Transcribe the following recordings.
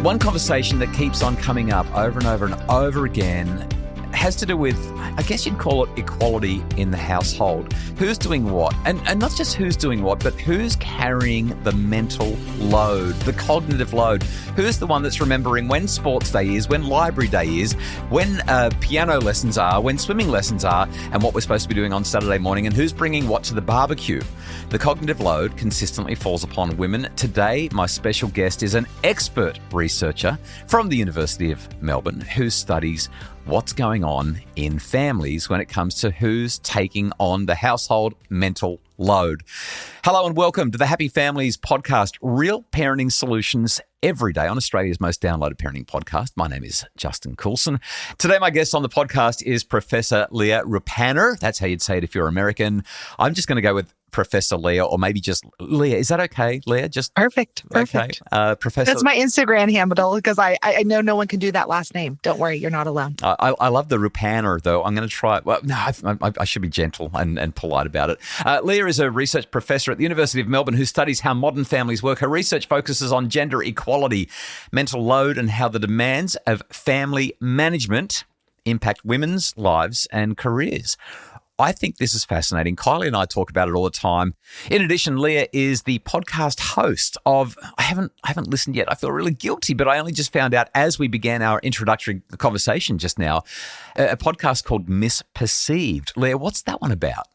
One conversation that keeps on coming up over and over and over again has to do with, I guess you'd call it equality in the household. Who's doing what? And not just who's doing what, but who's carrying the mental load, the cognitive load? Who's the one that's remembering when sports day is, when library day is, when piano lessons are, when swimming lessons are, and what we're supposed to be doing on Saturday morning, and who's bringing what to the barbecue? The cognitive load consistently falls upon women. Today, my special guest is an expert researcher from the University of Melbourne who studies what's going on in families when it comes to who's taking on the household mental load. Hello and welcome to the Happy Families podcast, real parenting solutions every day on Australia's most downloaded parenting podcast. My name is Justin Coulson. Today, my guest on the podcast is Professor Leah Rupaner. That's how you'd say it if you're American. I'm just going to go with Professor Leah, or maybe just Leah. Is that okay, Leah? Just Perfect. Okay. Professor. That's my Instagram handle because I know no one can do that last name. Don't worry, you're not alone. I love the Rupaner, though. I'm going to try it. Well, no, I should be gentle and polite about it. Leah is a research professor at the University of Melbourne who studies how modern families work. Her research focuses on gender equality, mental load, and how the demands of family management impact women's lives and careers. I think this is fascinating. Kylie and I talk about it all the time. In addition, Leah is the podcast host of, I haven't listened yet. I feel really guilty, but I only just found out as we began our introductory conversation just now, a podcast called Misperceived. Leah, what's that one about?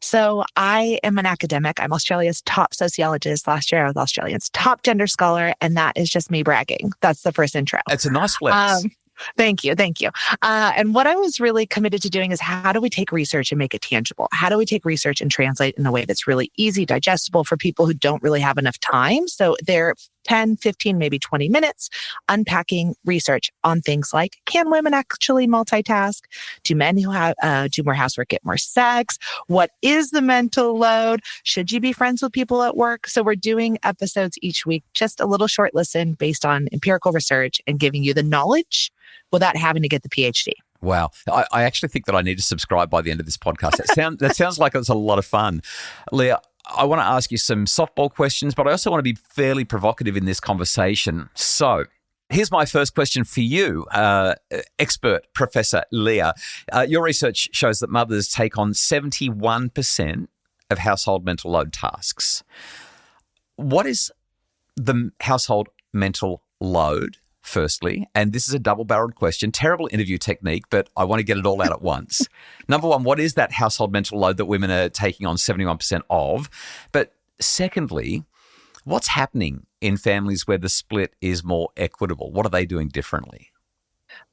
So I am an academic. I'm Australia's top sociologist. Last year I was Australia's top gender scholar, and that is just me bragging. That's the first intro. It's a nice flex. Thank you. And what I was really committed to doing is how do we take research and make it tangible? How do we take research and translate in a way that's really easy, digestible for people who don't really have enough time? So they're 10, 15, maybe 20 minutes unpacking research on things like, can women actually multitask? Do men who do more housework get more sex? What is the mental load? Should you be friends with people at work? So we're doing episodes each week, just a little short listen based on empirical research and giving you the knowledge without having to get the PhD. Wow. I actually think that I need to subscribe by the end of this podcast. That sounds like it's a lot of fun. Leah, I want to ask you some softball questions, but I also want to be fairly provocative in this conversation. So here's my first question for you, expert Professor Leah. Your research shows that mothers take on 71% of household mental load tasks. What is the household mental load? Firstly, and this is a double-barreled question, terrible interview technique, but I want to get it all out at once. Number one, what is that household mental load that women are taking on 71% of? But secondly, what's happening in families where the split is more equitable? What are they doing differently?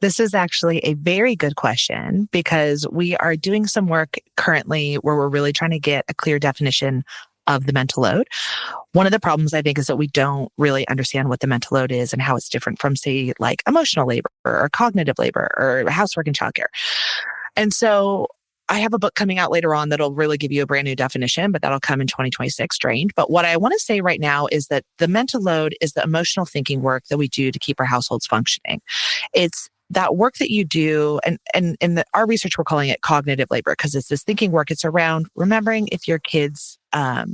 This is actually a very good question because we are doing some work currently where we're really trying to get a clear definition of the mental load. One of the problems, I think, is that we don't really understand what the mental load is and how it's different from, say, like emotional labor or cognitive labor or housework and childcare. And so I have a book coming out later on that'll really give you a brand new definition, but that'll come in 2026 trained. But what I want to say right now is that the mental load is the emotional thinking work that we do to keep our households functioning. It's that work that you do, and in our research, we're calling it cognitive labor because it's this thinking work. It's around remembering if your kids are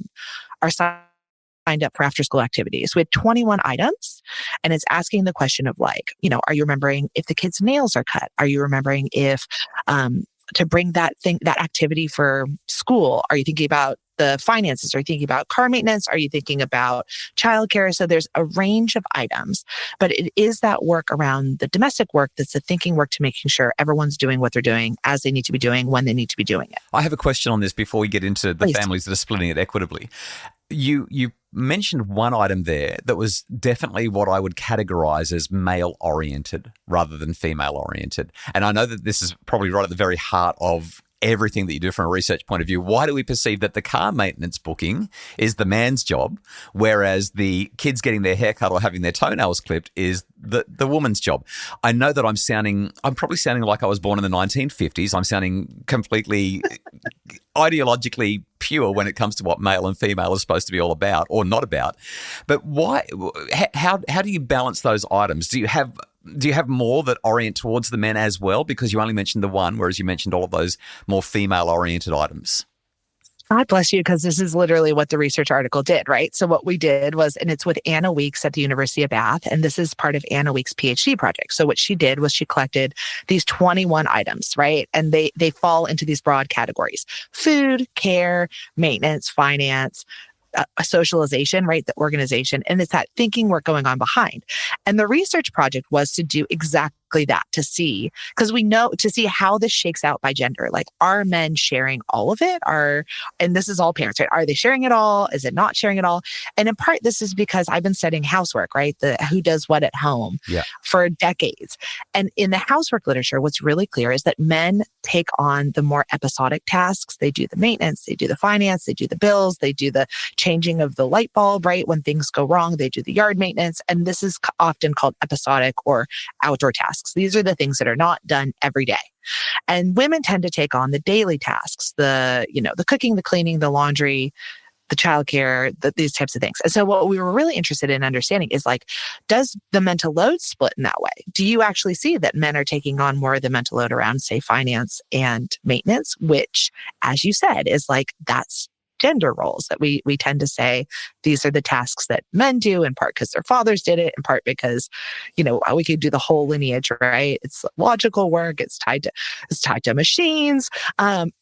signed up for after school activities. We had 21 items, and it's asking the question of like, are you remembering if the kids' nails are cut? Are you remembering if to bring that activity for school? Are you thinking about the finances? Are you thinking about car maintenance? Are you thinking about childcare? So there's a range of items, but it is that work around the domestic work that's the thinking work to making sure everyone's doing what they're doing as they need to be doing when they need to be doing it. I have a question on this before we get into the Please. families that are splitting it equitably. You mentioned one item there that was definitely what I would categorize as male-oriented rather than female-oriented. And I know that this is probably right at the very heart of everything that you do from a research point of view. Why do we perceive that the car maintenance booking is the man's job, whereas the kids getting their haircut or having their toenails clipped is the woman's job? I know that I'm probably sounding like I was born in the 1950s. I'm sounding completely ideologically pure when it comes to what male and female is supposed to be all about or not about. But why? How do you balance those items? Do you have more that orient towards the men as well? Because you only mentioned the one, whereas you mentioned all of those more female-oriented items. God bless you, because this is literally what the research article did, right? So what we did was, and it's with Anna Weeks at the University of Bath, and this is part of Anna Weeks' PhD project. So what she did was she collected these 21 items, right? And they fall into these broad categories: food, care, maintenance, finance, socialization, right? The organization. And it's that thinking work going on behind. And the research project was to do exactly that, to see, because we know, to see how this shakes out by gender. Like, are men sharing all of it? And this is all parents, right? Are they sharing it all? Is it not sharing it all? And in part, this is because I've been studying housework, right? Who does what at home for decades. And in the housework literature, what's really clear is that men take on the more episodic tasks. They do the maintenance, they do the finance, they do the bills, they do the changing of the light bulb, right? When things go wrong, they do the yard maintenance. And this is often called episodic or outdoor tasks. These are the things that are not done every day. And women tend to take on the daily tasks, the cooking, the cleaning, the laundry, the childcare, these types of things. And so what we were really interested in understanding is, like, does the mental load split in that way? Do you actually see that men are taking on more of the mental load around, say, finance and maintenance, which, as you said, is like, that's gender roles that we tend to say these are the tasks that men do, in part because their fathers did it, in part because, we could do the whole lineage, right? It's logical work. It's tied to machines.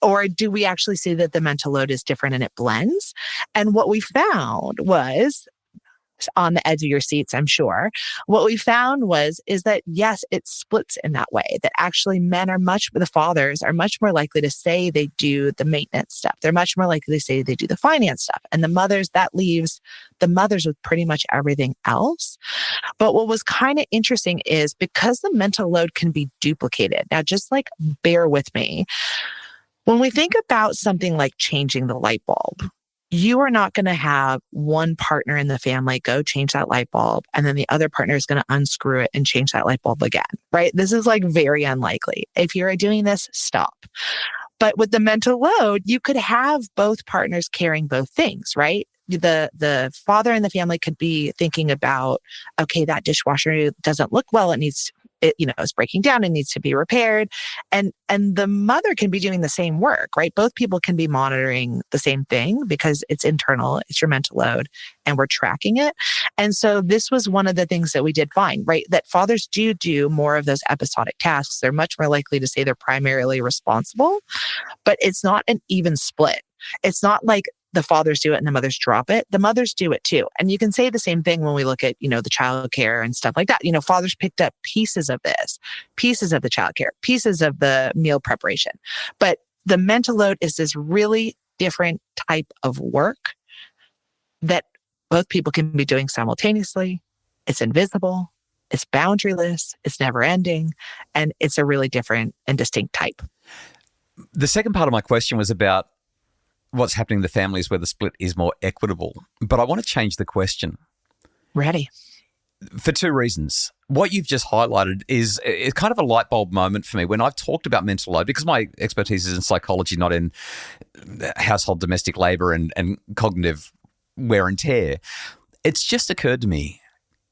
Or do we actually see that the mental load is different and it blends? And what we found was, on the edge of your seats, I'm sure. What we found is that, yes, it splits in that way, that actually the fathers are much more likely to say they do the maintenance stuff. They're much more likely to say they do the finance stuff. And the mothers, that leaves the mothers with pretty much everything else. But what was kind of interesting is, because the mental load can be duplicated. Now, just like, bear with me. When we think about something like changing the light bulb, you are not going to have one partner in the family go change that light bulb, and then the other partner is going to unscrew it and change that light bulb again, right? This is like very unlikely. If you're doing this, stop. But with the mental load, you could have both partners carrying both things, right? The father in the family could be thinking about, okay, that dishwasher doesn't look well. It's breaking down and needs to be repaired. And the mother can be doing the same work, right? Both people can be monitoring the same thing because it's internal, it's your mental load, and we're tracking it. And so this was one of the things that we did find, right? That fathers do more of those episodic tasks. They're much more likely to say they're primarily responsible, but it's not an even split. It's not like the fathers do it and the mothers drop it. The mothers do it too. And you can say the same thing when we look at, the childcare and stuff like that. Fathers picked up pieces of this, pieces of the childcare, pieces of the meal preparation. But the mental load is this really different type of work that both people can be doing simultaneously. It's invisible, it's boundaryless, it's never ending, and it's a really different and distinct type. The second part of my question was about what's happening in the families where the split is more equitable. But I want to change the question. Ready. For two reasons. What you've just highlighted is kind of a light bulb moment for me when I've talked about mental load, because my expertise is in psychology, not in household domestic labor and cognitive wear and tear. It's just occurred to me,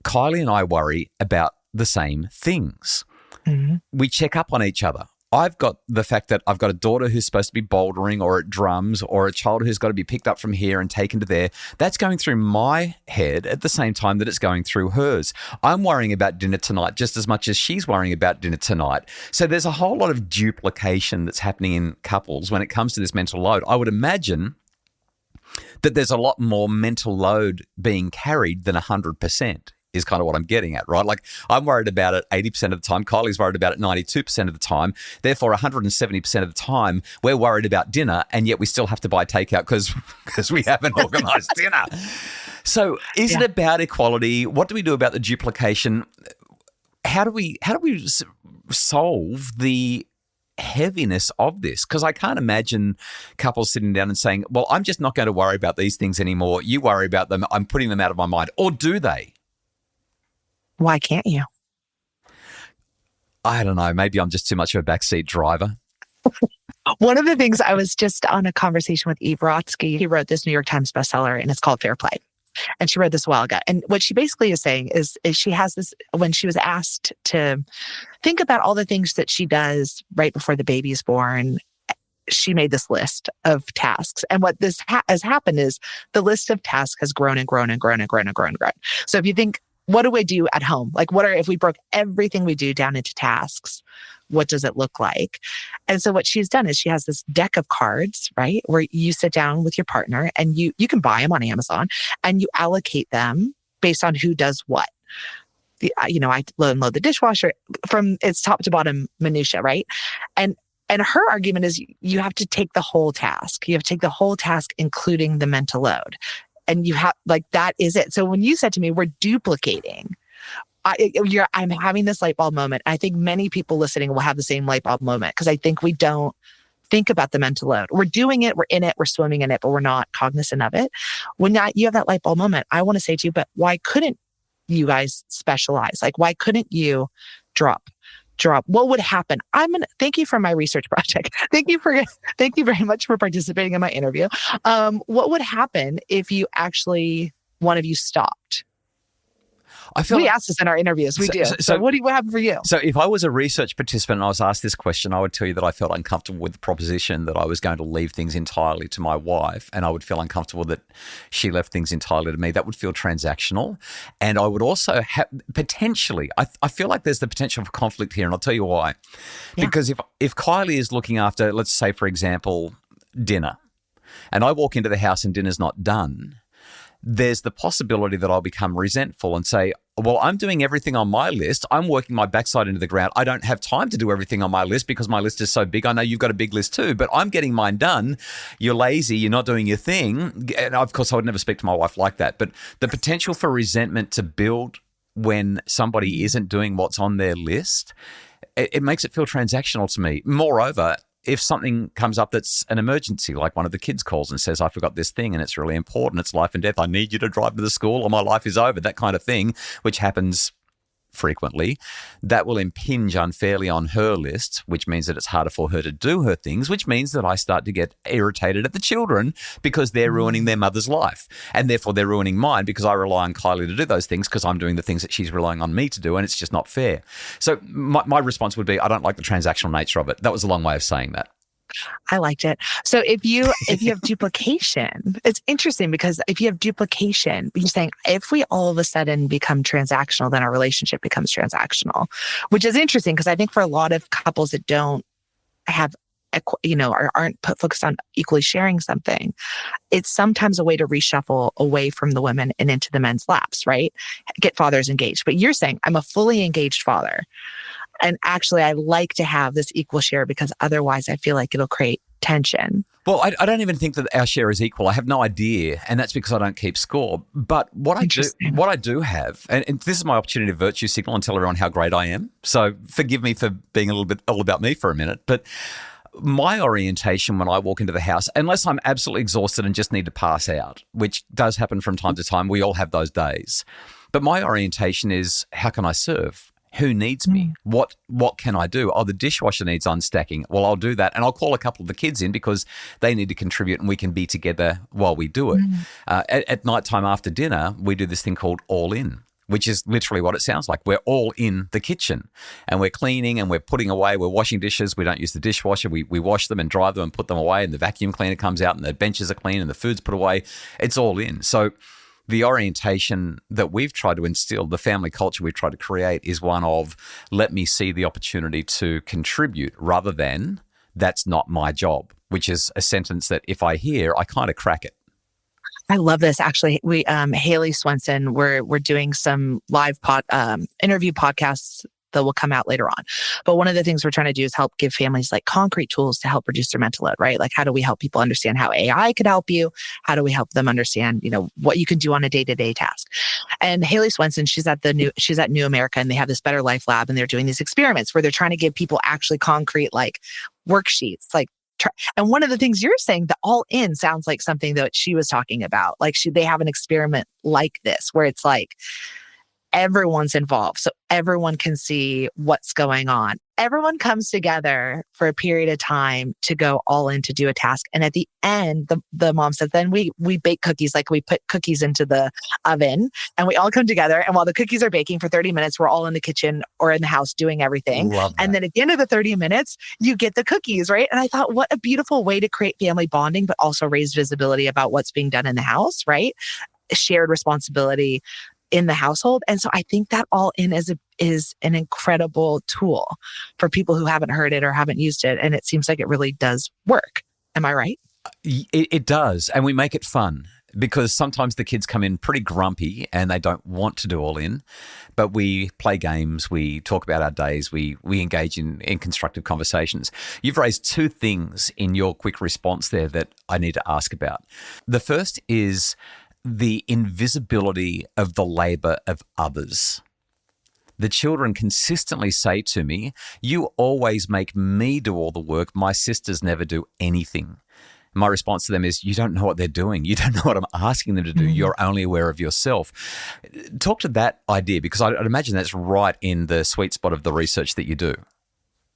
Kylie and I worry about the same things. Mm-hmm. We check up on each other. I've got the fact that I've got a daughter who's supposed to be bouldering or at drums, or a child who's got to be picked up from here and taken to there. That's going through my head at the same time that it's going through hers. I'm worrying about dinner tonight just as much as she's worrying about dinner tonight. So there's a whole lot of duplication that's happening in couples when it comes to this mental load. I would imagine that there's a lot more mental load being carried than 100%. Is kind of what I'm getting at, right? Like, I'm worried about it 80% of the time. Kylie's worried about it 92% of the time. Therefore, 170% of the time, we're worried about dinner, and yet we still have to buy takeout because we haven't organised dinner. So is it about equality? What do we do about the duplication? How do we solve the heaviness of this? Because I can't imagine couples sitting down and saying, well, I'm just not going to worry about these things anymore. You worry about them. I'm putting them out of my mind. Or do they? Why can't you? I don't know. Maybe I'm just too much of a backseat driver. One of the things, I was just on a conversation with Eve Rotsky. He wrote this New York Times bestseller, and it's called Fair Play. And she wrote this a while ago. And what she basically is saying is she has this, when she was asked to think about all the things that she does right before the baby is born, she made this list of tasks. And what this has happened is the list of tasks has grown and grown and grown and grown and grown and grown. So if you think, what do we do at home? Like, if we broke everything we do down into tasks, what does it look like? And so what she's done is she has this deck of cards, right? Where you sit down with your partner and you can buy them on Amazon and you allocate them based on who does what. I load the dishwasher from its top to bottom minutia, right? And her argument is you have to take the whole task. You have to take the whole task, including the mental load. And you have, that is it. So when you said to me, we're duplicating, I'm having this light bulb moment. I think many people listening will have the same light bulb moment because I think we don't think about the mental load. We're doing it, we're in it, we're swimming in it, but we're not cognizant of it. When you have that light bulb moment, I want to say to you, but why couldn't you guys specialize? Like, why couldn't you drop? What would happen? Thank you for my research project. Thank you very much for participating in my interview. What would happen if you actually, one of you stopped? We ask this in our interviews. We do. So what happened for you? So if I was a research participant and I was asked this question, I would tell you that I felt uncomfortable with the proposition that I was going to leave things entirely to my wife, and I would feel uncomfortable that she left things entirely to me. That would feel transactional. And I would also have potentially, I feel like there's the potential for conflict here, and I'll tell you why. Yeah. Because if Kylie is looking after, let's say, for example, dinner, and I walk into the house and dinner's not done, there's the possibility that I'll become resentful and say, well, I'm doing everything on my list. I'm working my backside into the ground. I don't have time to do everything on my list because my list is so big. I know you've got a big list too, but I'm getting mine done. You're lazy. You're not doing your thing. And of course, I would never speak to my wife like that. But the potential for resentment to build when somebody isn't doing what's on their list, it makes it feel transactional to me. Moreover, if something comes up that's an emergency, like one of the kids calls and says, I forgot this thing and it's really important, it's life and death, I need you to drive to the school or my life is over, that kind of thing, which happens frequently, that will impinge unfairly on her list, which means that it's harder for her to do her things, which means that I start to get irritated at the children because they're ruining their mother's life. And therefore they're ruining mine because I rely on Kylie to do those things because I'm doing the things that she's relying on me to do, and it's just not fair. So my response would be, I don't like the transactional nature of it. That was a long way of saying that. I liked it. So if you have duplication, it's interesting because if you have duplication, you're saying if we all of a sudden become transactional, then our relationship becomes transactional, which is interesting because I think for a lot of couples that don't have, or aren't focused on equally sharing something, it's sometimes a way to reshuffle away from the women and into the men's laps, right? Get fathers engaged. But you're saying I'm a fully engaged father. And actually, I like to have this equal share because otherwise I feel like it'll create tension. Well, I don't even think that our share is equal. I have no idea, and that's because I don't keep score. But what I do have, and this is my opportunity to virtue signal and tell everyone how great I am. So forgive me for being a little bit all about me for a minute. But my orientation when I walk into the house, unless I'm absolutely exhausted and just need to pass out, which does happen from time to time, we all have those days. But my orientation is, how can I serve? Who needs me? What can I do? Oh, the dishwasher needs unstacking. Well, I'll do that. And I'll call a couple of the kids in because they need to contribute and we can be together while we do it. At nighttime after dinner, we do this thing called all in, which is literally what it sounds like. We're all in the kitchen and we're cleaning and we're putting away, we're washing dishes. We don't use the dishwasher. We wash them and dry them and put them away, and the vacuum cleaner comes out and the benches are clean and the food's put away. It's all in. So the orientation that we've tried to instill, the family culture we've tried to create, is one of, let me see the opportunity to contribute rather than that's not my job, which is a sentence that if I hear, I kind of crack it. I love this. Actually, we Haley Swenson, we're doing some live interview podcasts that will come out later on. But one of the things we're trying to do is help give families like concrete tools to help reduce their mental load, right? Like, how do we help people understand how AI could help you? How do we help them understand, what you can do on a day-to-day task? And Haley Swenson, she's at New America, and they have this Better Life Lab, and they're doing these experiments where they're trying to give people actually concrete like worksheets, and one of the things you're saying, the all in sounds like something that she was talking about. Like they have an experiment like this where it's like everyone's involved. So everyone can see what's going on. everyone comes together for a period of time to go all in to do a task. And at the end, the mom says, then we bake cookies, like we put cookies into the oven and we all come together. And while the cookies are baking for 30 minutes, we're all in the kitchen or in the house doing everything. Love that. And then at the end of the 30 minutes, you get the cookies, right? And I thought, what a beautiful way to create family bonding, but also raise visibility about what's being done in the house, right? Shared responsibility in the household. And so I think that all in is an incredible tool for people who haven't heard it or haven't used it. And it seems like it really does work. Am I right? It does. And we make it fun because sometimes the kids come in pretty grumpy and they don't want to do all in, but we play games, we talk about our days, we engage in constructive conversations. You've raised two things in your quick response there that I need to ask about. The first is the invisibility of the labor of others. The children consistently say to me, you always make me do all the work. My sisters never do anything. My response to them is, you don't know what they're doing. You don't know what I'm asking them to do. You're only aware of yourself. Talk to that idea, because I'd imagine that's right in the sweet spot of the research that you do.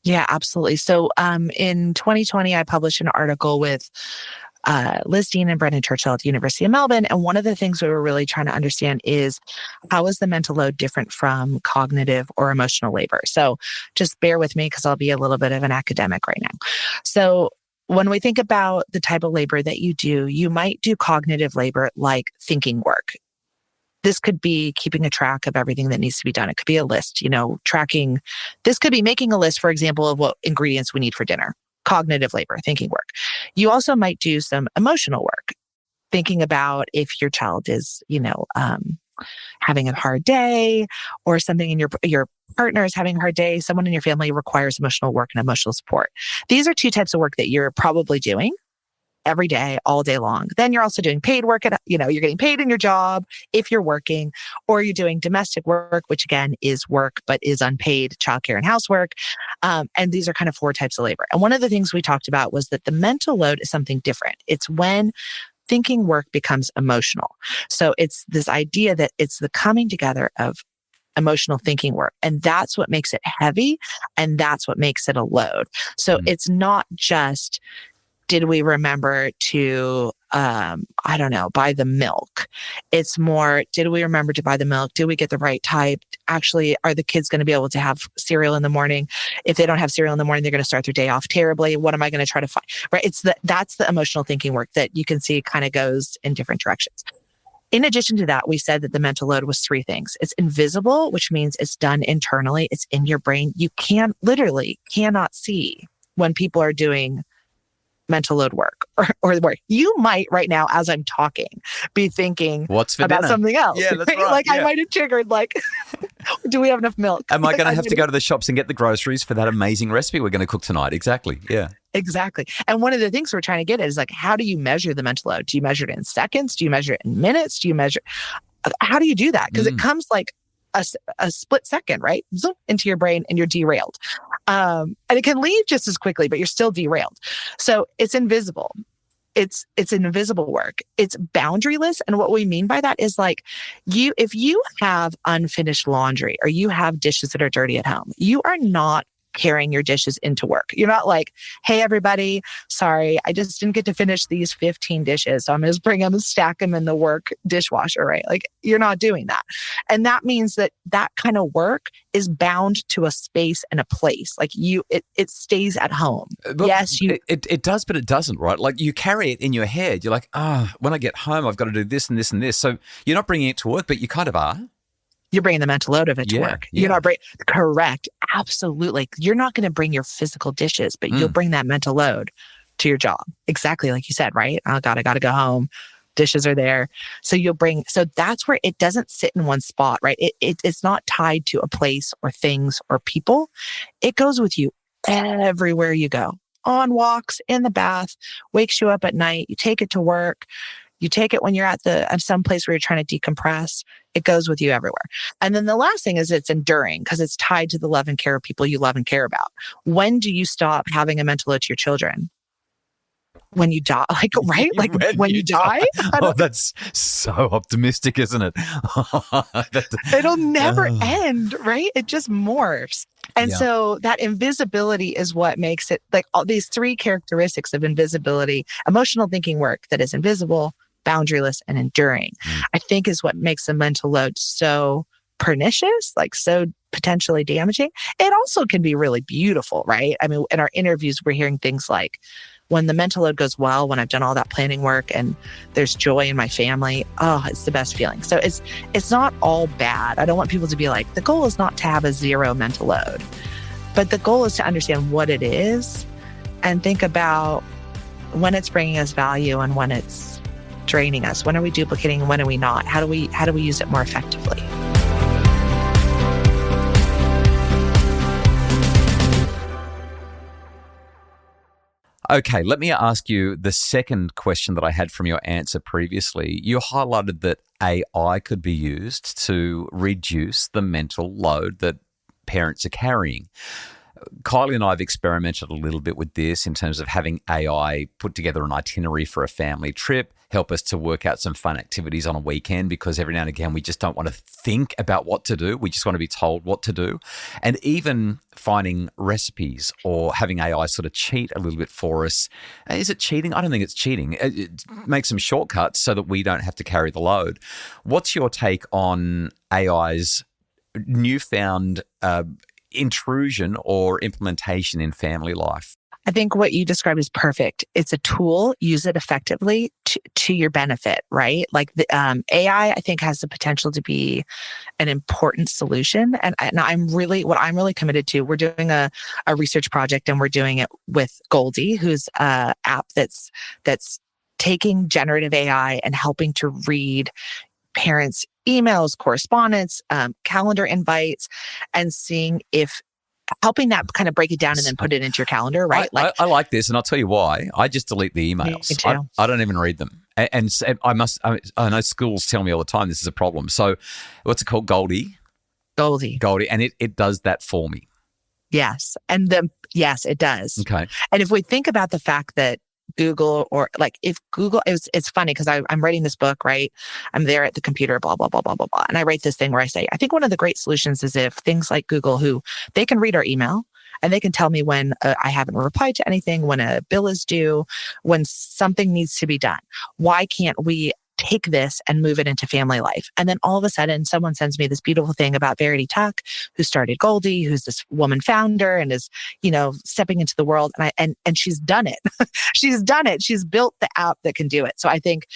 Yeah, absolutely. So in 2020, I published an article with Liz Dean and Brendan Churchill at the University of Melbourne. And one of the things we were really trying to understand is, how is the mental load different from cognitive or emotional labor? So just bear with me because I'll be a little bit of an academic right now. So when we think about the type of labor that you do, you might do cognitive labor like thinking work. This could be keeping a track of everything that needs to be done. It could be a list, tracking. This could be making a list, for example, of what ingredients we need for dinner. Cognitive labor, thinking work. You also might do some emotional work, thinking about if your child is, having a hard day, or something in your partner is having a hard day. Someone in your family requires emotional work and emotional support. These are two types of work that you're probably doing every day, all day long. Then you're also doing paid work you're getting paid in your job if you're working, or you're doing domestic work, which again is work, but is unpaid childcare and housework. And these are kind of four types of labor. And one of the things we talked about was that the mental load is something different. It's when thinking work becomes emotional. So it's this idea that it's the coming together of emotional thinking work. And that's what makes it heavy. And that's what makes it a load. So it's not just, did we remember to, buy the milk? It's more, did we remember to buy the milk? Did we get the right type? Actually, are the kids going to be able to have cereal in the morning? If they don't have cereal in the morning, they're going to start their day off terribly. What am I going to try to find? Right? That's the emotional thinking work that you can see kind of goes in different directions. In addition to that, we said that the mental load was three things. It's invisible, which means it's done internally. It's in your brain. You cannot see when people are doing mental load work or work. You might right now, as I'm talking, be thinking what's for about dinner? Something else. Yeah, that's right. Like yeah. I might have triggered do we have enough milk? Am I going to have to go to the shops and get the groceries for that amazing recipe we're going to cook tonight? Exactly. Yeah. Exactly. And one of the things we're trying to get at is how do you measure the mental load? Do you measure it in seconds? Do you measure it in minutes? How do you do that? Because it comes like a split second, right? Zoom into your brain and you're derailed. And it can leave just as quickly, but you're still derailed. So it's invisible. It's invisible work. It's boundaryless. And what we mean by that is if you have unfinished laundry or you have dishes that are dirty at home, you are not carrying your dishes into work. You're not like, hey, everybody, sorry, I just didn't get to finish these 15 dishes. So I'm going to bring them and stack them in the work dishwasher, right? You're not doing that. And that means that kind of work is bound to a space and a place. It stays at home. But yes, it does, but it doesn't, right? You carry it in your head. You're like, when I get home, I've got to do this and this and this. So you're not bringing it to work, but you kind of are. You're bringing the mental load of it to work. Yeah. You're not correct. Absolutely. You're not going to bring your physical dishes, but you'll bring that mental load to your job. Exactly like you said, right? Oh God, I got to go home. Dishes are there. So that's where it doesn't sit in one spot, right? It's not tied to a place or things or people. It goes with you everywhere you go. On walks, in the bath, wakes you up at night. You take it to work. You take it when you're at some place where you're trying to decompress. It goes with you everywhere. And then the last thing is it's enduring because it's tied to the love and care of people you love and care about. When do you stop having a mental load to your children? when you die, like, right? Like when you die, Oh, that's so optimistic, isn't it? it'll never end, right? It just morphs. And Yeah. so that invisibility is what makes it like all these three characteristics of invisibility, emotional thinking work that is invisible, boundaryless, and enduring, I think is what makes the mental load so pernicious, like so potentially damaging. It also can be really beautiful, right? I mean, in our interviews, we're hearing things like, when the mental load goes well, when I've done all that planning work and there's joy in my family, oh, it's the best feeling. So it's not all bad. I don't want people to be like, the goal is not to have a zero mental load, but the goal is to understand what it is and think about when it's bringing us value and when it's draining us. When are we duplicating and when are we not? How do we use it more effectively? Okay, let me ask you the second question that I had from your answer previously. You highlighted that AI could be used to reduce the mental load that parents are carrying. Kylie and I have experimented a little bit with this in terms of having AI put together an itinerary for a family trip, help us to work out some fun activities on a weekend, because every now and again we just don't want to think about what to do. We just want to be told what to do. And even finding recipes or having AI sort of cheat a little bit for us. Is it cheating? I don't think it's cheating. It makes some shortcuts so that we don't have to carry the load. What's your take on AI's newfound intrusion or implementation in family life? I think what you described is perfect. It's a tool. Use it effectively to your benefit, right? Like the AI, I think, has the potential to be an important solution. And what I'm really committed to, we're doing a research project and we're doing it with Goldie, who's an app that's taking generative AI and helping to read parents' emails, correspondence, calendar invites, and seeing if helping that kind of break it down and then put it into your calendar, right? I like this, and I'll tell you why. I just delete the emails. Me too. I don't even read them. And I know schools tell me all the time this is a problem. So what's it called? Goldie, and it does that for me. Yes. Yes, it does. Okay. And if we think about the fact that Google, or like if Google, it's funny because I'm writing this book, right? I'm there at the computer, blah, blah, blah, blah, blah, blah. And I write this thing where I say, I think one of the great solutions is if things like Google, who they can read our email and they can tell me when I haven't replied to anything, when a bill is due, when something needs to be done. Why can't we take this and move it into family life? And then all of a sudden, someone sends me this beautiful thing about Verity Tuck, who started Goldie, who's this woman founder and is, stepping into the world. And she's done it. She's done it. She's built the app that can do it. So I think,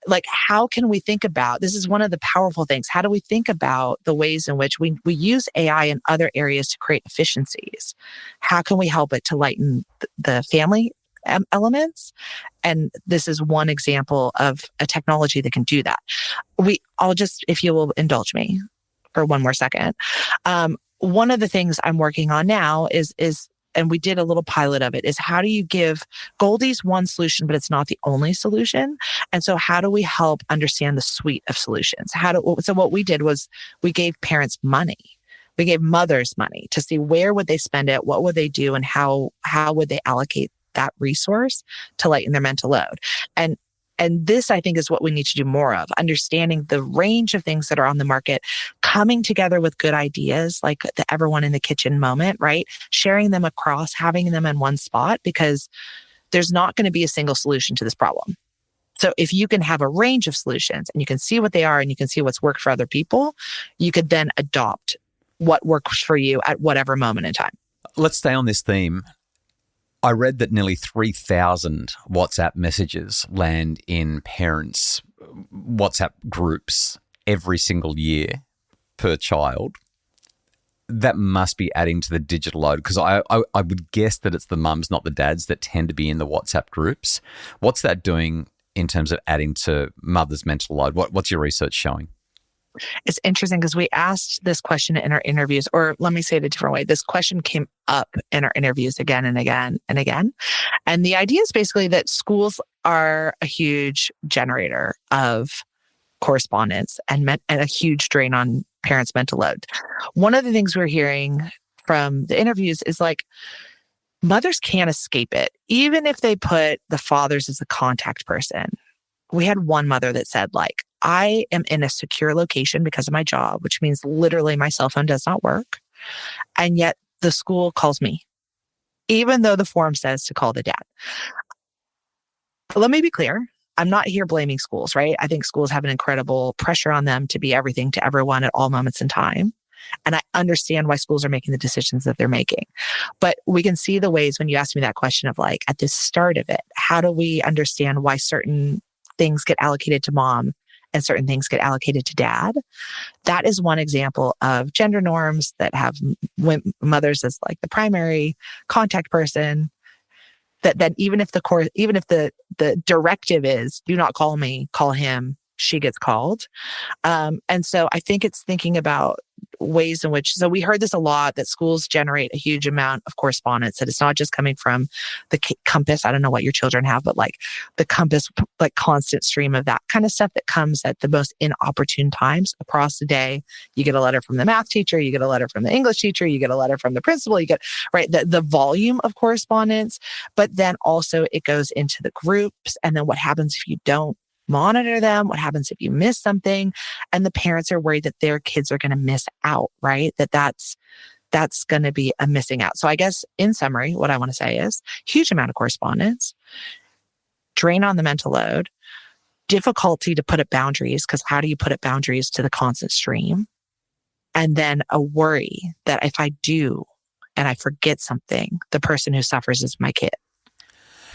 like, how can we think about, this is one of the powerful things. How do we think about the ways in which we use AI in other areas to create efficiencies? How can we help it to lighten the family elements? And this is one example of a technology that can do that. I'll just, if you will indulge me for one more second. One of the things I'm working on now is, and we did a little pilot of it, is how do you give Goldie's one solution, but it's not the only solution. And so how do we help understand the suite of solutions? So what we did was we gave parents money. We gave mothers money to see where would they spend it, what would they do, and how would they allocate that resource to lighten their mental load. And this, I think, is what we need to do more of, understanding the range of things that are on the market, coming together with good ideas, like the everyone in the kitchen moment, right? Sharing them across, having them in one spot, because there's not going to be a single solution to this problem. So if you can have a range of solutions and you can see what they are and you can see what's worked for other people, you could then adopt what works for you at whatever moment in time. Let's stay on this theme. I read that nearly 3,000 WhatsApp messages land in parents' WhatsApp groups every single year per child. That must be adding to the digital load, because I would guess that it's the mums, not the dads, that tend to be in the WhatsApp groups. What's that doing in terms of adding to mothers' mental load? What's your research showing? It's interesting because we asked this question in our interviews, or let me say it a different way. This question came up in our interviews again and again and again. And the idea is basically that schools are a huge generator of correspondence and a huge drain on parents' mental load. One of the things we're hearing from the interviews is like, Mothers can't escape it, even if they put the fathers as the contact person. We had one mother that said, like, I am in a secure location because of my job, which means literally my cell phone does not work. And yet the school calls me, even though the form says to call the dad. But let me be clear. I'm not here blaming schools, right? I think schools have an incredible pressure on them to be everything to everyone at all moments in time. And I understand why schools are making the decisions that they're making. But we can see the ways when you asked me that question of like, at the start of it, how do we understand why certain things get allocated to mom and certain things get allocated to dad? That is one example of gender norms that have mothers as like the primary contact person. That then even if the directive is do not call me, call him, she gets called. And so I think it's thinking about ways in which, so we heard this a lot, that schools generate a huge amount of correspondence, that it's not just coming from the compass. I don't know what your children have, but like the compass, like constant stream of that kind of stuff that comes at the most inopportune times across the day. You get a letter from the math teacher, you get a letter from the English teacher, you get a letter from the principal, you get, right, the volume of correspondence, but then also it goes into the groups. And then what happens if you don't monitor them? What happens if you miss something? And the parents are worried that their kids are going to miss out, right? That's going to be a missing out. So I guess in summary, what I want to say is huge amount of correspondence, drain on the mental load, difficulty to put up boundaries, because how do you put up boundaries to the constant stream? And then a worry that if I do and I forget something, the person who suffers is my kid.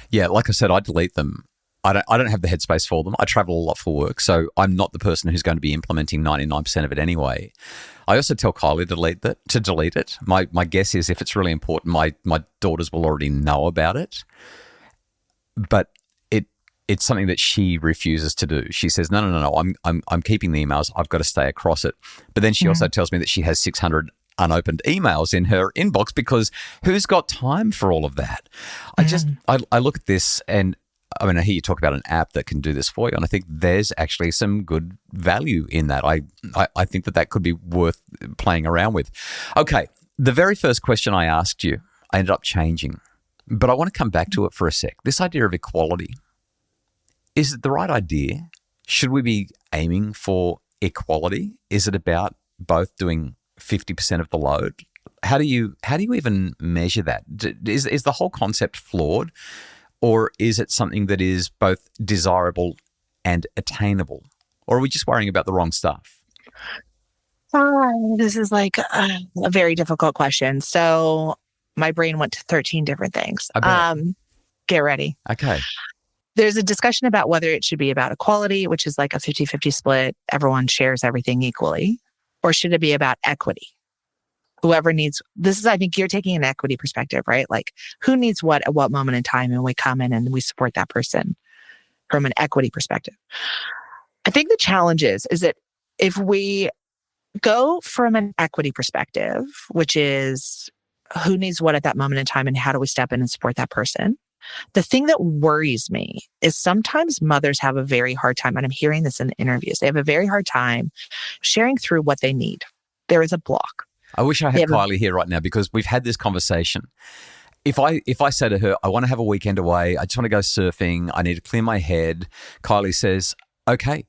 Yeah, like I said, I delete them. I don't have the headspace for them. I travel a lot for work, so I'm not the person who's going to be implementing 99% of it anyway. I also tell Kylie to delete it. My guess is if it's really important, my daughters will already know about it. But it's something that she refuses to do. She says, no, I'm keeping the emails. I've got to stay across it. But then she also tells me that she has 600 unopened emails in her inbox, because who's got time for all of that? I look at this and I mean, I hear you talk about an app that can do this for you, and I think there's actually some good value in that. I think that could be worth playing around with. Okay, the very first question I asked you, I ended up changing, but I want to come back to it for a sec. This idea of equality, is it the right idea? Should we be aiming for equality? Is it about both doing 50% of the load? How do you even measure that? Is the whole concept flawed? Or is it something that is both desirable and attainable? Or are we just worrying about the wrong stuff? This is like a very difficult question. So my brain went to 13 different things. Get ready. Okay. There's a discussion about whether it should be about equality, which is like a 50-50 split. Everyone shares everything equally. Or should it be about equity? Whoever needs, this is, I think you're taking an equity perspective, right? Like who needs what at what moment in time, and we come in and we support that person from an equity perspective. I think the challenge is that if we go from an equity perspective, which is who needs what at that moment in time and how do we step in and support that person? The thing that worries me is sometimes mothers have a very hard time, and I'm hearing this in interviews, they have a very hard time sharing through what they need. There is a block. I wish I had Kylie here right now, because we've had this conversation. If I say to her, I want to have a weekend away, I just want to go surfing, I need to clear my head, Kylie says, okay,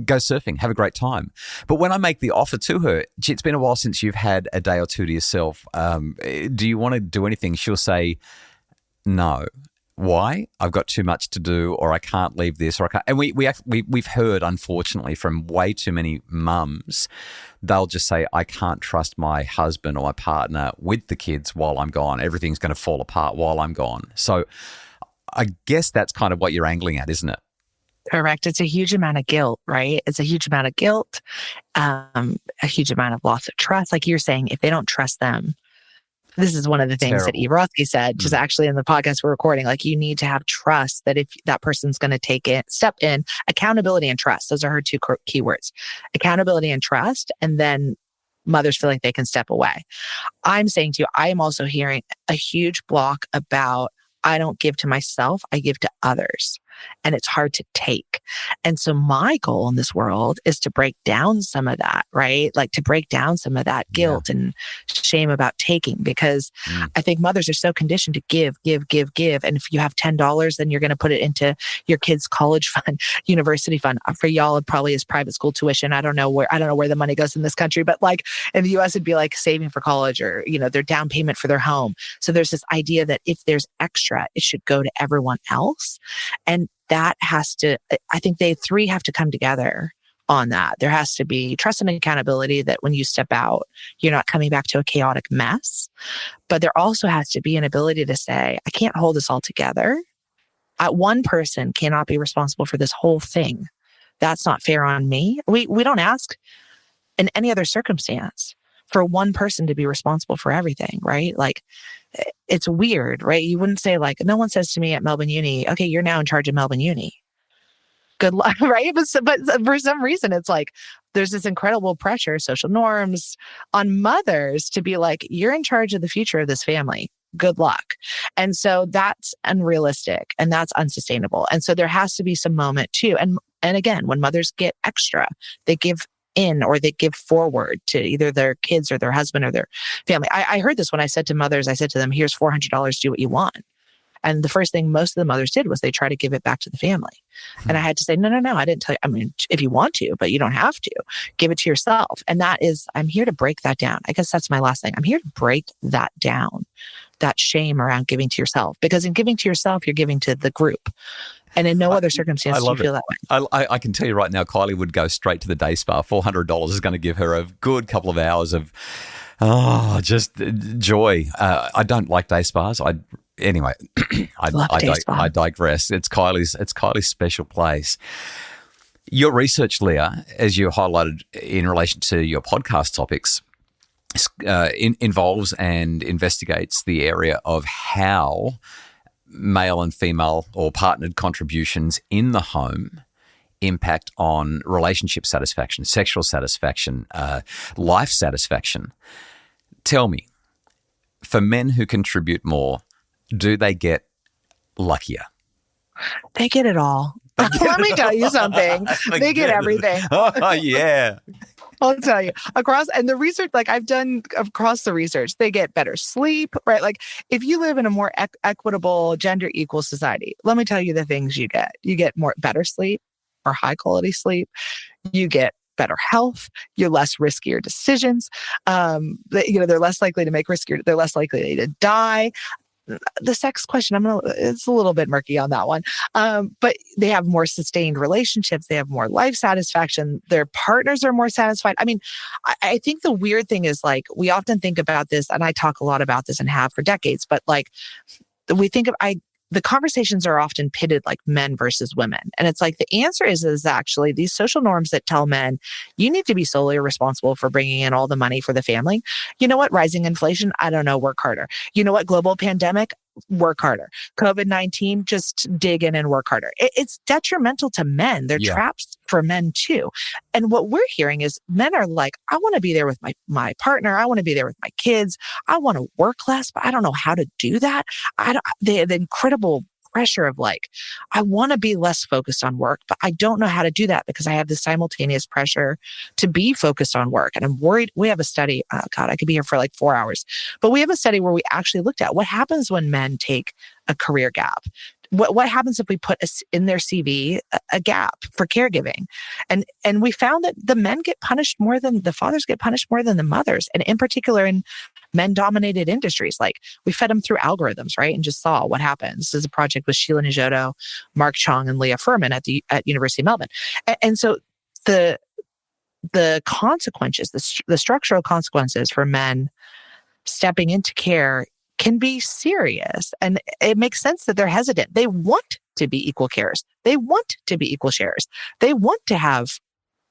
go surfing, have a great time. But when I make the offer to her, gee, it's been a while since you've had a day or two to yourself. Do you want to do anything? She'll say, no. Why? I've got too much to do, or I can't leave this, or I can't. And we've heard, unfortunately, from way too many mums, they'll just say, I can't trust my husband or my partner with the kids while I'm gone. Everything's going to fall apart while I'm gone. So I guess that's kind of what you're angling at, isn't it? Correct. It's a huge amount of guilt, right? It's a huge amount of guilt, a huge amount of loss of trust. Like you're saying, if they don't trust them, this is one of the things that Evrosky said, just actually in the podcast we're recording, like you need to have trust that if that person's going to take it, step in, accountability and trust. Those are her two keywords, accountability and trust. And then mothers feel like they can step away. I'm saying to you, I am also hearing a huge block about, I don't give to myself, I give to others. and it's hard to take. And so my goal in this world is to break down some of that, right? Like to break down some of that guilt and shame about taking, because I think mothers are so conditioned to give. And if you have $10, then you're going to put it into your kid's college fund, university fund. For y'all, it probably is private school tuition. I don't know where the money goes in this country, but like in the US, it'd be like saving for college or, their down payment for their home. So there's this idea that if there's extra, it should go to everyone else. And that I think they three have to come together on that. There has to be trust and accountability that when you step out, you're not coming back to a chaotic mess. But there also has to be an ability to say, I can't hold this all together. One person cannot be responsible for this whole thing. That's not fair on me. We don't ask in any other circumstance for one person to be responsible for everything, right? Like, it's weird, right? You wouldn't say like, no one says to me at Melbourne Uni, okay, you're now in charge of Melbourne Uni. Good luck, right? But for some reason, it's like, there's this incredible pressure, social norms on mothers to be like, you're in charge of the future of this family. Good luck. And so that's unrealistic and that's unsustainable. And so there has to be some moment too. And again, when mothers get extra, they give in or they give forward to either their kids or their husband or their family. I heard this when I said to mothers, I said to them, here's $400, do what you want. And the first thing most of the mothers did was they try to give it back to the family. And I had to say, no, I didn't tell you. I mean, if you want to, but you don't have to. Give it to yourself. And that is, I'm here to break that down. I guess that's my last thing. I'm here to break that down, that shame around giving to yourself. Because in giving to yourself, you're giving to the group. And in no other circumstance do you feel that way. I can tell you right now, Kylie would go straight to the day spa. $400 is going to give her a good couple of hours of, just joy. I don't like day spas. Anyway, I digress. It's Kylie's special place. Your research, Leah, as you highlighted in relation to your podcast topics, involves and investigates the area of how male and female or partnered contributions in the home impact on relationship satisfaction, sexual satisfaction, life satisfaction. Tell me, for men who contribute more, do they get luckier? They get it all. Let me tell you something. They get everything. Oh, yeah. I'll tell you and the research, like I've done across the research, they get better sleep, right? Like if you live in a more equitable, gender equal society, let me tell you the things you get. You get better sleep or high quality sleep. You get better health. You're less riskier decisions. They're less likely to make riskier. They're less likely to die. The sex question, it's a little bit murky on that one. But they have more sustained relationships. They have more life satisfaction. Their partners are more satisfied. I mean, I think the weird thing is like, we often think about this, and I talk a lot about this and have for decades, but like we think of, the conversations are often pitted like men versus women. And it's like, the answer is actually these social norms that tell men, you need to be solely responsible for bringing in all the money for the family. You know what? Rising inflation, I don't know, work harder. You know what? Global pandemic, work harder. COVID-19, just dig in and work harder. It's detrimental to men. They're traps for men too. And what we're hearing is men are like, I want to be there with my partner. I want to be there with my kids. I want to work less, but I don't know how to do that. The incredible pressure of like, I want to be less focused on work, but I don't know how to do that because I have this simultaneous pressure to be focused on work. And I'm worried. We have a study, I could be here for like 4 hours, but we have a study where we actually looked at what happens when men take a career gap. What happens if we put in their CV a gap for caregiving? And we found that the men get punished more than the fathers get punished more than the mothers. And in particular in men-dominated industries, like we fed them through algorithms, right? And just saw what happens. This is a project with Sheila Njodo, Mark Chong, and Leah Furman at University of Melbourne. And so the consequences, the structural consequences for men stepping into care can be serious. And it makes sense that they're hesitant. They want to be equal carers. They want to be equal sharers. They want to have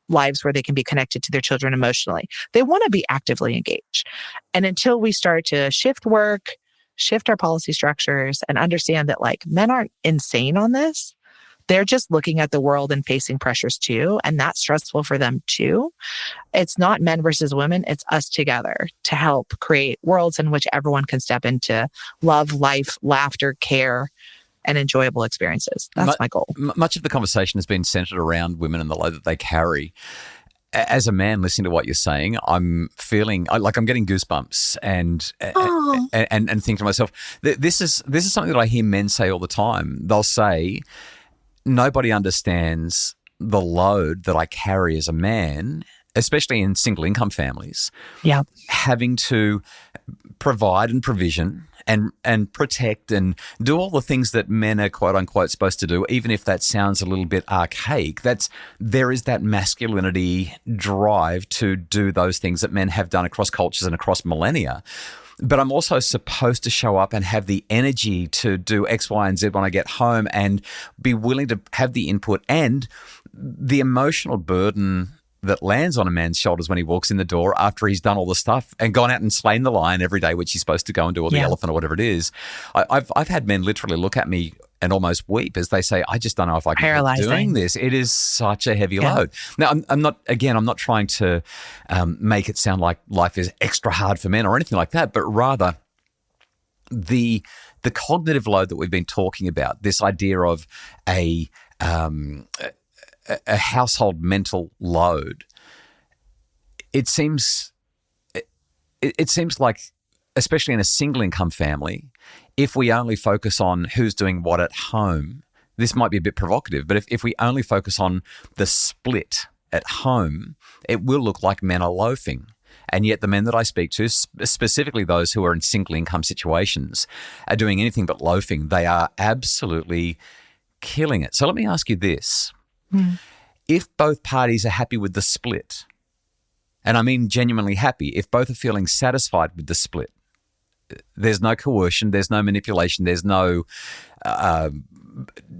lives where they can be connected to their children emotionally. They want to be actively engaged. And until we start to shift work, shift our policy structures, and understand that like men aren't insane on this, they're just looking at the world and facing pressures too. And that's stressful for them too. It's not men versus women. It's us together to help create worlds in which everyone can step into love, life, laughter, care, and enjoyable experiences. That's my goal. Much of the conversation has been centered around women and the load that they carry. As a man, listening to what you're saying, I'm feeling like I'm getting goosebumps and thinking to myself, this is something that I hear men say all the time. They'll say, nobody understands the load that I carry as a man, especially in single income families. Yeah, having to provide and provision and protect and do all the things that men are quote unquote supposed to do, even if that sounds a little bit archaic. There is that masculinity drive to do those things that men have done across cultures and across millennia. But I'm also supposed to show up and have the energy to do X, Y, and Z when I get home and be willing to have the input and the emotional burden that lands on a man's shoulders when he walks in the door after he's done all the stuff and gone out and slain the lion every day, which he's supposed to go and do, or the elephant or whatever it is. I've had men literally look at me and almost weep as they say, I just don't know if I can keep doing this. It is such a heavy load. Now, I'm not trying to make it sound like life is extra hard for men or anything like that, but rather the cognitive load that we've been talking about, this idea of a household mental load. It seems like, especially in a single income family, if we only focus on who's doing what at home, this might be a bit provocative, but if we only focus on the split at home, it will look like men are loafing. And yet the men that I speak to, specifically those who are in single income situations, are doing anything but loafing. They are absolutely killing it. So let me ask you this. If both parties are happy with the split, and I mean genuinely happy, if both are feeling satisfied with the split, there's no coercion, there's no manipulation, there's no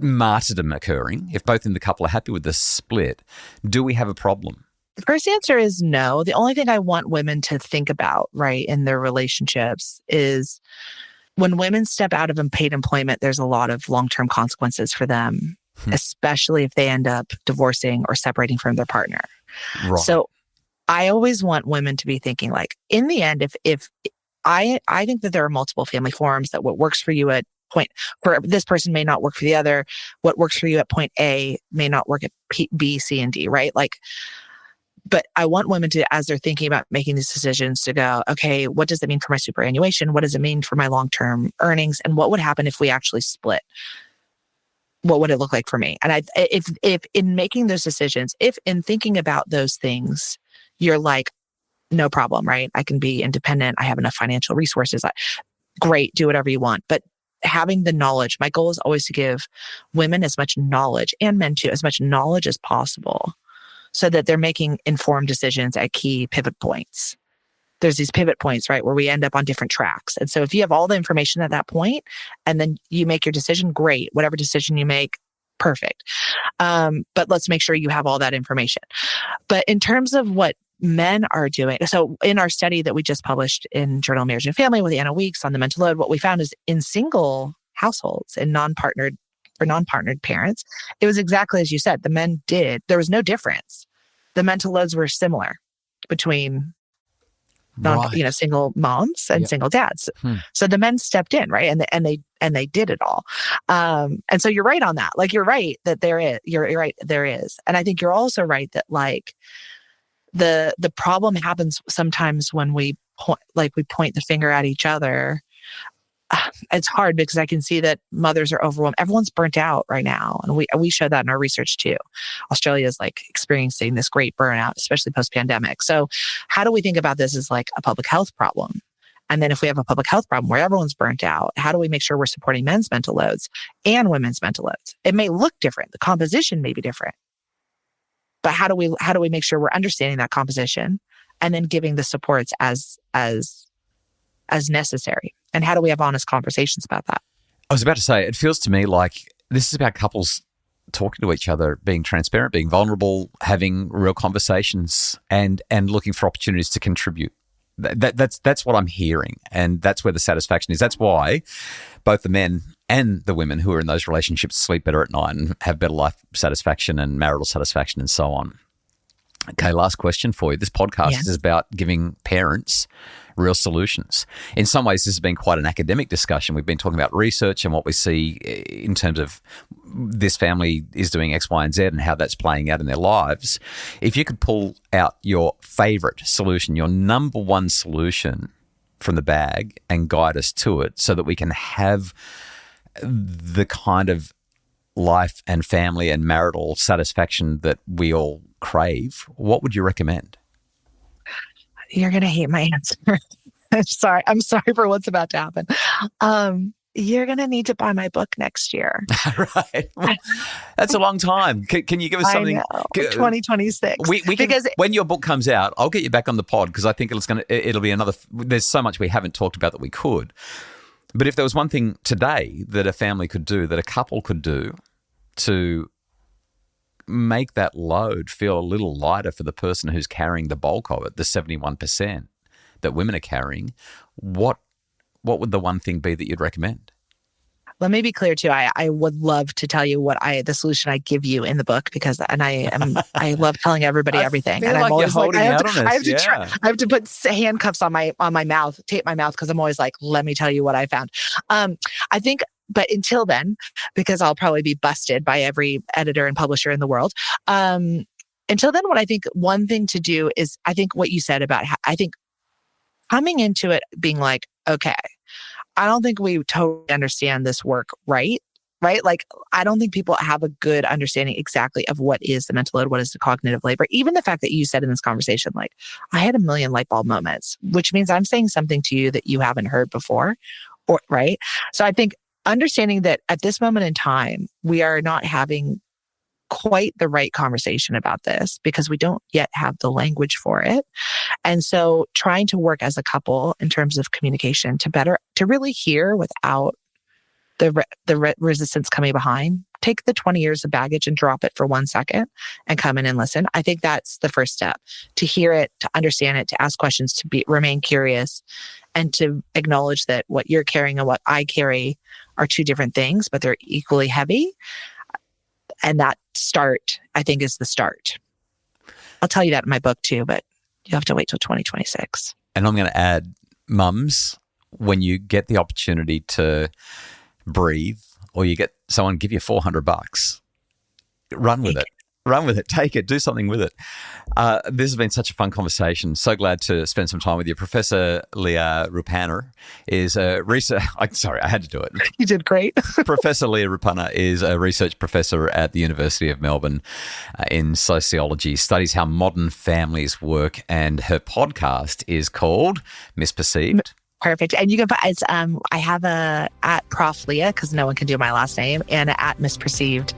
martyrdom occurring, if both in the couple are happy with the split, do we have a problem? The first answer is no. The only thing I want women to think about, right, in their relationships is when women step out of unpaid employment, there's a lot of long-term consequences for them, especially if they end up divorcing or separating from their partner. Right. So I always want women to be thinking, like, in the end, if I think that there are multiple family forms, that what works for you at point for this person may not work for the other. What works for you at point A may not work at B, C, and D, right? Like, but I want women to, as they're thinking about making these decisions, to go, okay, what does it mean for my superannuation? What does it mean for my long-term earnings? And what would happen if we actually split? What would it look like for me? And if in making those decisions, if in thinking about those things, you're like, no problem, right? I can be independent. I have enough financial resources. Great, do whatever you want. But having the knowledge, my goal is always to give women as much knowledge, and men too, as much knowledge as possible, so that they're making informed decisions at key pivot points. There's these pivot points, right, where we end up on different tracks. And so if you have all the information at that point and then you make your decision, great. Whatever decision you make, perfect. But let's make sure you have all that information. But in terms of what men are doing, so in our study that we just published in Journal of Marriage and Family with Anna Weeks on the mental load, what we found is in single households and non-partnered parents, it was exactly as you said. The men did. There was no difference. The mental loads were similar between single moms and single dads. So the men stepped in, right? And they did it all. And so you're right on that. Like, you're right that you're right, there is. And I think you're also right that, like, the problem happens sometimes when we point the finger at each other. It's hard because I can see that mothers are overwhelmed. Everyone's burnt out right now. And we show that in our research too. Australia is like experiencing this great burnout, especially post-pandemic. So how do we think about this as like a public health problem? And then if we have a public health problem where everyone's burnt out, how do we make sure we're supporting men's mental loads and women's mental loads? It may look different. The composition may be different. But how do we make sure we're understanding that composition and then giving the supports as necessary? And how do we have honest conversations about that? I was about to say, it feels to me like this is about couples talking to each other, being transparent, being vulnerable, having real conversations, and looking for opportunities to contribute. That's what I'm hearing, and that's where the satisfaction is. That's why both the men and the women who are in those relationships sleep better at night and have better life satisfaction and marital satisfaction and so on. Okay, last question for you. This podcast is about giving parents real solutions. In some ways, this has been quite an academic discussion. We've been talking about research and what we see in terms of this family is doing X, Y, and Z and how that's playing out in their lives. If you could pull out your favorite solution, your number one solution from the bag and guide us to it so that we can have the kind of life and family and marital satisfaction that we all crave, what would you recommend? You're going to hate my answer. I'm sorry for what's about to happen. You're going to need to buy my book next year. Right. Well, that's a long time. Can you give us something? I know. 2026. We can, because when your book comes out, I'll get you back on the pod because I think it'll be another. There's so much we haven't talked about that we could. But if there was one thing today that a family could do, that a couple could do to make that load feel a little lighter for the person who's carrying the bulk of it, the 71% that women are carrying, what would the one thing be that you'd recommend? Let me be clear too. I would love to tell you the solution I give you in the book because I love telling everybody everything. And I'm always like, I have to put handcuffs on my mouth, tape my mouth because I'm always like, let me tell you what I found. I think, but until then, because I'll probably be busted by every editor and publisher in the world. Until then, what I think one thing to do is I think what you said about I think coming into it being like, okay, I don't think we totally understand this work right? Like, I don't think people have a good understanding exactly of what is the mental load, what is the cognitive labor. Even the fact that you said in this conversation, like, I had a million light bulb moments, which means I'm saying something to you that you haven't heard before, right? So I think understanding that at this moment in time, we are not having quite the right conversation about this because we don't yet have the language for it. And so trying to work as a couple in terms of communication to really hear without the resistance coming behind, take the 20 years of baggage and drop it for 1 second and come in and listen. I think that's the first step, to hear it, to understand it, to ask questions, to remain curious, and to acknowledge that what you're carrying and what I carry are two different things, but they're equally heavy. And that start, I think, is the start. I'll tell you that in my book too, but you have to wait till 2026. And I'm going to add, mums, when you get the opportunity to breathe or you get someone give you $400, run with it. Run with it. Take it. Do something with it. This has been such a fun conversation. So glad to spend some time with you. Professor Leah Rupanna is a research... Sorry, I had to do it. You did great. Professor Leah Rupanna is a research professor at the University of Melbourne in sociology, studies how modern families work, and her podcast is called Misperceived. Perfect. And you can find, I have at Prof. Leah, because no one can do my last name, and at Misperceived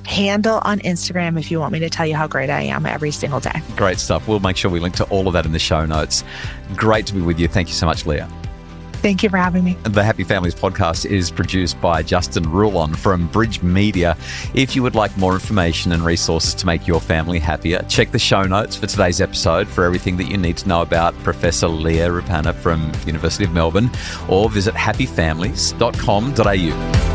handle on Instagram if you want me to tell you how great I am every single day. Great stuff. We'll make sure we link to all of that in the show notes. Great to be with you. Thank you so much, Leah. Thank you for having me. The Happy Families podcast is produced by Justin Rulon from Bridge Media. If you would like more information and resources to make your family happier, check the show notes for today's episode for everything that you need to know about Professor Leah Rupanna from University of Melbourne, or visit happyfamilies.com.au.